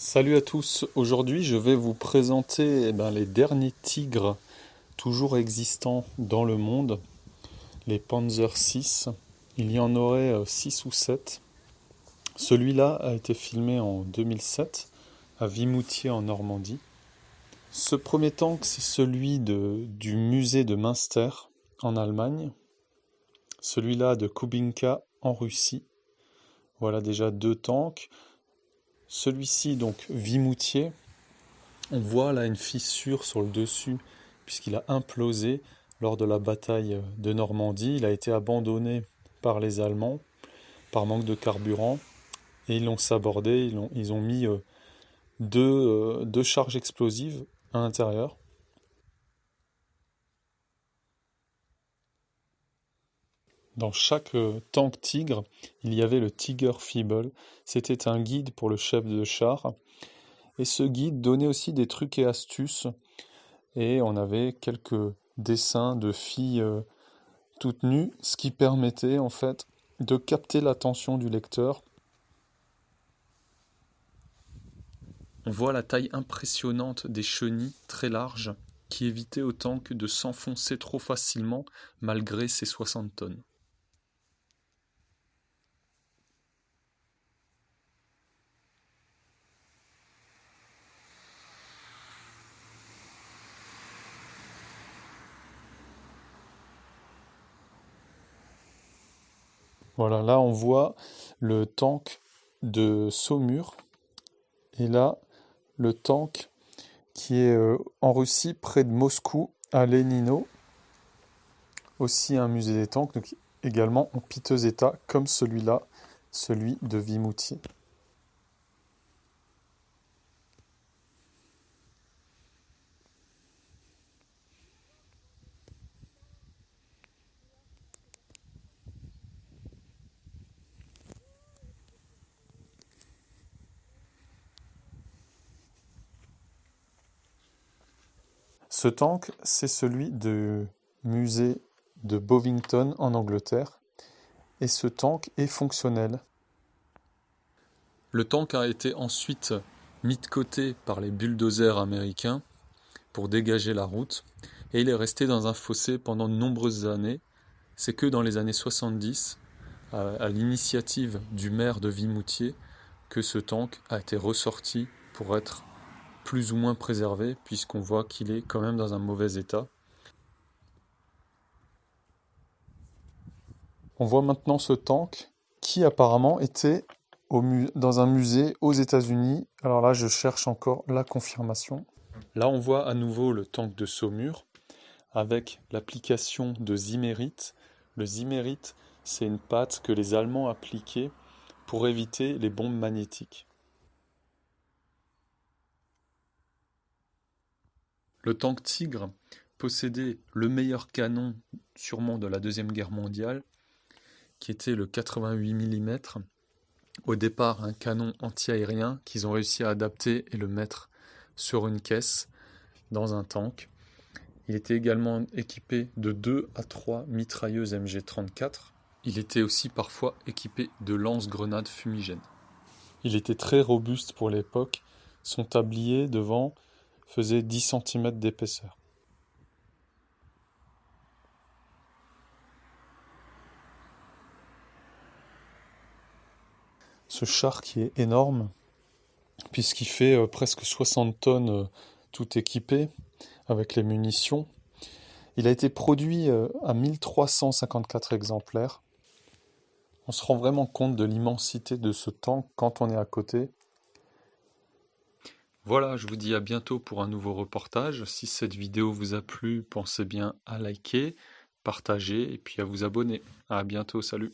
Salut à tous, aujourd'hui je vais vous présenter les derniers tigres toujours existants dans le monde, les Panzer VI. Il y en aurait 6 ou 7. Celui-là a été filmé en 2007 à Vimoutier en Normandie. Ce premier tank, c'est celui du musée de Münster en Allemagne, celui-là de Kubinka en Russie. Voilà déjà deux tanks. Celui-ci, donc Vimoutier, on voit là une fissure sur le dessus puisqu'il a implosé lors de la bataille de Normandie. Il a été abandonné par les Allemands par manque de carburant et ils l'ont sabordé. Ils ont mis deux charges explosives à l'intérieur. Dans chaque tank Tigre, il y avait le Tiger Fable. C'était un guide pour le chef de char. Et ce guide donnait aussi des trucs et astuces. Et on avait quelques dessins de filles toutes nues, ce qui permettait en fait de capter l'attention du lecteur. On voit la taille impressionnante des chenilles très larges qui évitaient au tank de s'enfoncer trop facilement malgré ses 60 tonnes. Voilà, là on voit le tank de Saumur et là le tank qui est en Russie près de Moscou à Lenino, aussi un musée des tanks, donc également en piteux état comme celui-là, celui de Vimoutier. Ce tank, c'est celui du musée de Bovington en Angleterre, et ce tank est fonctionnel. Le tank a été ensuite mis de côté par les bulldozers américains pour dégager la route, et il est resté dans un fossé pendant de nombreuses années. C'est que dans les années 70, à l'initiative du maire de Vimoutier, que ce tank a été ressorti pour être plus ou moins préservé, puisqu'on voit qu'il est quand même dans un mauvais état. On voit maintenant ce tank qui apparemment était dans un musée aux États-Unis. Alors là, je cherche encore la confirmation. Là, on voit à nouveau le tank de Saumur avec l'application de Zimmerit. Le Zimmerit, c'est une pâte que les Allemands appliquaient pour éviter les bombes magnétiques. Le tank Tigre possédait le meilleur canon sûrement de la Deuxième Guerre mondiale, qui était le 88 mm. Au départ, un canon anti-aérien qu'ils ont réussi à adapter et le mettre sur une caisse dans un tank. Il était également équipé de 2 à 3 mitrailleuses MG34. Il était aussi parfois équipé de lance-grenades fumigènes. Il était très robuste pour l'époque. Son tablier devant faisait 10 cm d'épaisseur. Ce char qui est énorme, puisqu'il fait presque 60 tonnes tout équipé avec les munitions. Il a été produit à 1354 exemplaires. On se rend vraiment compte de l'immensité de ce tank quand on est à côté. Voilà, je vous dis à bientôt pour un nouveau reportage. Si cette vidéo vous a plu, pensez bien à liker, partager et puis à vous abonner. À bientôt, salut!